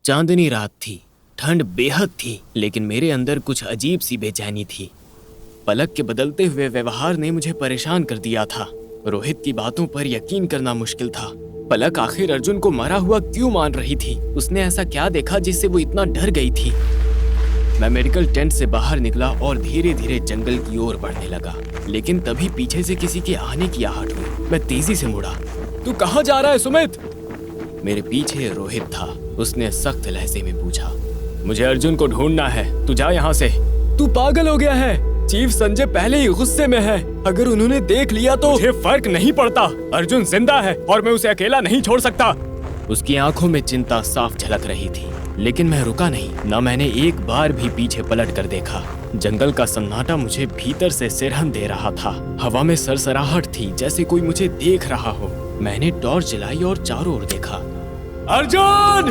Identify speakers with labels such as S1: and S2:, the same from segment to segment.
S1: चांदनी रात थी, ठंड बेहद थी, लेकिन मेरे अंदर कुछ अजीब सी बेचैनी थी। पलक के बदलते हुए व्यवहार ने मुझे परेशान कर दिया था। रोहित की बातों पर यकीन करना मुश्किल था। पलक आखिर अर्जुन को मरा हुआ क्यों मान रही थी? उसने ऐसा क्या देखा जिससे वो इतना डर गई थी? मैं मेडिकल टेंट से बाहर निकला और धीरे धीरे जंगल की ओर बढ़ने लगा, लेकिन तभी पीछे से किसी के आने की आहट हुई। मैं तेजी से मुड़ा। तू कहाँ जा रहा है सुमित? मेरे पीछे रोहित था। उसने सख्त लहजे में पूछा। मुझे अर्जुन को ढूंढना है, तू जा यहाँ से। तू पागल हो गया है? चीफ संजय पहले ही गुस्से में है। अगर उन्होंने देख लिया तो मुझे फर्क नहीं पड़ता। अर्जुन जिंदा है और मैं उसे अकेला नहीं छोड़ सकता। उसकी आंखों में चिंता साफ झलक रही थी, लेकिन मैं रुका नहीं। न मैंने एक बार भी पीछे पलट कर देखा। जंगल का सन्नाटा मुझे भीतर से सिरहन दे रहा था। हवा में सरसराहट थी, जैसे कोई मुझे देख रहा हो। मैंने टॉर्च जलाई और चारों ओर देखा। अर्जुन,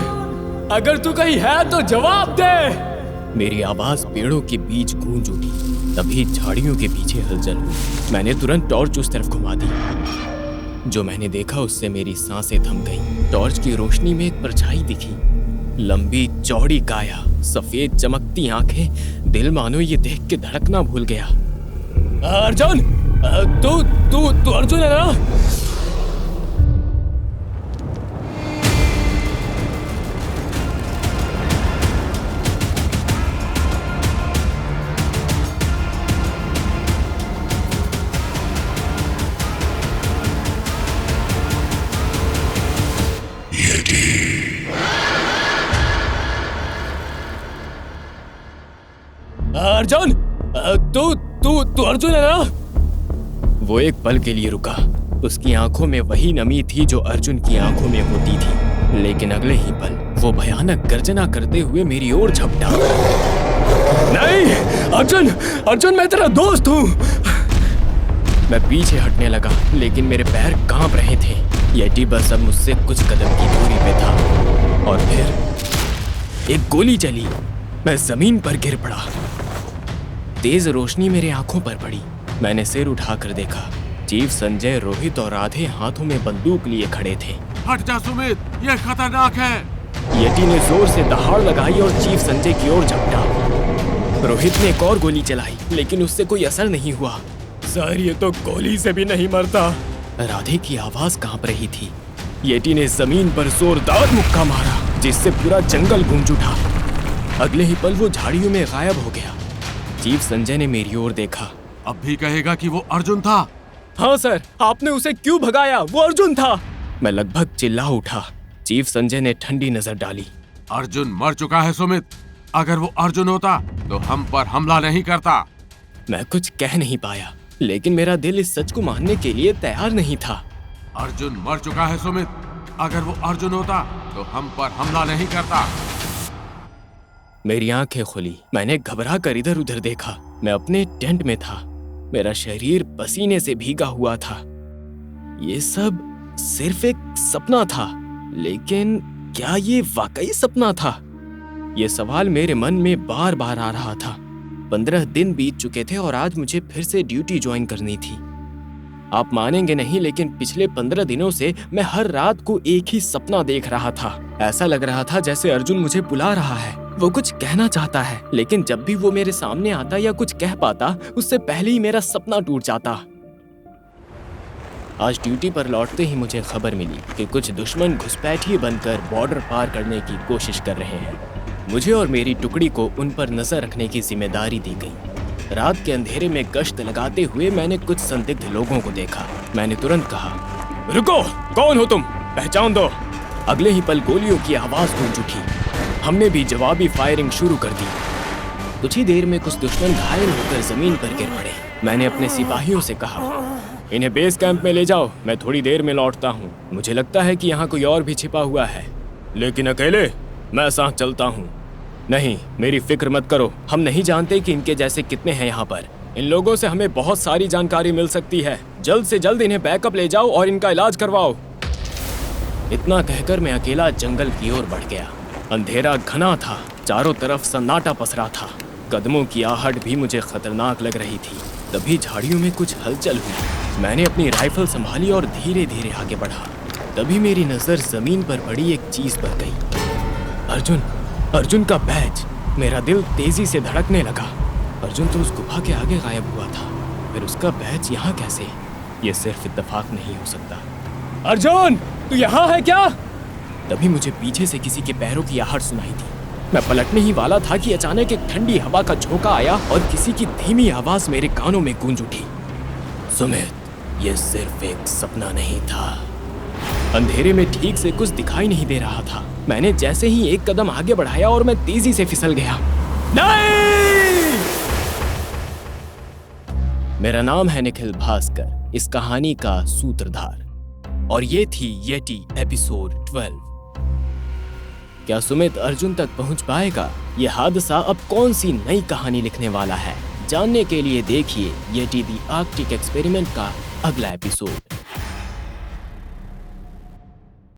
S1: अगर तू कहीं है तो जवाब दे। मेरी आवाज पेड़ों के बीच गूंज उठी। तभी झाड़ियों के पीछे हलचल हुई। मैंने तुरंत टॉर्च उस तरफ घुमा दी। जो मैंने देखा उससे मेरी सांसें थम गईं। टॉर्च की रोशनी में एक परछाई दिखी। लंबी चौड़ी काया, सफेद चमकती आंखें। दिल मानो ये देख के धड़कना भूल गया। अर्जुन, तू तू तू अर्जुन है ना? अर्जुन, तू तू तू अर्जुन है ना? वो एक पल के लिए रुका। उसकी आंखों में वही नमी थी जो अर्जुन की आंखों में होती थी, लेकिन अगले ही पल वो भयानक गर्जना करते हुए मेरी ओर झपटा। नहीं अर्जुन, अर्जुन मैं तेरा दोस्त हूँ। मैं पीछे हटने लगा, लेकिन मेरे पैर कांप रहे थे। येटी बस अब मुझसे कुछ कदम की दूरी पे था और फिर एक गोली चली। मैं जमीन पर गिर पड़ा। तेज रोशनी मेरे आंखों पर पड़ी। मैंने सिर उठाकर देखा। चीफ संजय, रोहित और राधे हाथों में बंदूक लिए खड़े थे।
S2: हट जा सुमित, ये खतरनाक है।
S1: येटी ने जोर से दहाड़ लगाई और चीफ संजय की ओर झपटा। रोहित ने एक और गोली चलाई, लेकिन उससे कोई असर नहीं हुआ। सर, ये तो गोली से भी नहीं मरता। राधे की आवाज कांप रही थी। येटी ने जमीन पर जोरदार मुक्का मारा, जिससे पूरा जंगल गूंज उठा। अगले ही पल वो झाड़ियों में गायब हो गया। चीफ संजय ने मेरी ओर देखा।
S2: अब भी कहेगा कि वो अर्जुन था?
S1: हाँ सर, आपने उसे क्यों भगाया? वो अर्जुन था। मैं लगभग चिल्ला उठा। चीफ संजय ने ठंडी नजर डाली।
S2: अर्जुन मर चुका है सुमित। अगर वो अर्जुन होता तो हम पर हमला नहीं करता।
S1: मैं कुछ कह नहीं पाया, लेकिन मेरा दिल इस सच को मानने के लिए तैयार नहीं था।
S2: अर्जुन मर चुका है सुमित। अगर वो अर्जुन होता तो हम पर हमला नहीं करता।
S1: मेरी आंखें खुली। मैंने घबरा कर इधर उधर देखा। मैं अपने टेंट में था। मेरा शरीर पसीने से भीगा हुआ था। ये सब सिर्फ एक सपना था, लेकिन क्या ये वाकई सपना था? ये सवाल मेरे मन में बार बार आ रहा था। 15 दिन बीत चुके थे और आज मुझे फिर से ड्यूटी ज्वाइन करनी थी। आप मानेंगे नहीं, लेकिन पिछले 15 दिनों से मैं हर रात को एक ही सपना देख रहा था। ऐसा लग रहा था जैसे अर्जुन मुझे बुला रहा है। वो कुछ कहना चाहता है, लेकिन जब भी वो मेरे सामने आता या कुछ कह पाता, उससे पहले ही मेरा सपना टूट जाता। आज ड्यूटी पर लौटते ही मुझे खबर मिली कि कुछ दुश्मन घुसपैठिए बनकर बॉर्डर पार करने की कोशिश कर रहे हैं। मुझे और मेरी टुकड़ी को उन पर नजर रखने की जिम्मेदारी दी गई। रात के अंधेरे में गश्त लगाते हुए मैंने कुछ संदिग्ध लोगों को देखा। मैंने तुरंत कहा, रुको, कौन हो तुम? पहचान दो। अगले ही पल गोलियों की आवाज गूंज उठी। हमने भी जवाबी फायरिंग शुरू कर दी। कुछ ही देर में कुछ दुश्मन घायल होकर जमीन पर गिर पड़े। मैंने अपने सिपाहियों से कहा, इन्हें बेस कैंप में ले जाओ, मैं थोड़ी देर में लौटता हूँ। मुझे लगता है कि यहाँ कोई और भी छिपा हुआ है। लेकिन अकेले? मैं साथ चलता हूँ। नहीं, मेरी फिक्र मत करो। हम नहीं जानते कि इनके जैसे कितने हैं यहाँ पर। इन लोगों से हमें बहुत सारी जानकारी मिल सकती है। जल्द से जल्द इन्हें बैकअप ले जाओ और इनका इलाज करवाओ। इतना कहकर मैं अकेला जंगल की ओर बढ़ गया। अंधेरा घना था, चारों तरफ सन्नाटा पसरा था। कदमों की आहट भी मुझे खतरनाक लग रही थी। तभी झाड़ियों में कुछ हलचल हुई। मैंने अपनी राइफल संभाली और धीरे धीरे आगे बढ़ा। तभी मेरी नजर जमीन पर पड़ी एक चीज पर गई। अर्जुन, अर्जुन का बैज। मेरा दिल तेजी से धड़कने लगा। अर्जुन तो उस गुफा के आगे गायब हुआ था, फिर उसका बैज यहाँ कैसे? ये सिर्फ इत्तेफाक नहीं हो सकता। अर्जुन, तू यहाँ है क्या? तभी मुझे पीछे से किसी के पैरों की आहट सुनाई थी। मैं पलटने ही वाला था कि अचानक एक ठंडी हवा का झोंका आया और किसी की धीमी आवाज मेरे कानों में गूंज उठी। सुमित, ये सिर्फ एक सपना नहीं था। अंधेरे में ठीक से कुछ दिखाई नहीं दे रहा था। मैंने जैसे ही एक कदम आगे बढ़ाया और मैं तेजी से फिसल गया। नहीं! मेरा नाम है निखिल भास्कर, इस कहानी का सूत्रधार, और ये थी येटी एपिसोड 12। क्या सुमित अर्जुन तक पहुंच पाएगा? यह हादसा अब कौन सी नई कहानी लिखने वाला है? जानने के लिए देखिए येटी दी आर्कटिक एक्सपेरिमेंट का अगला एपिसोड।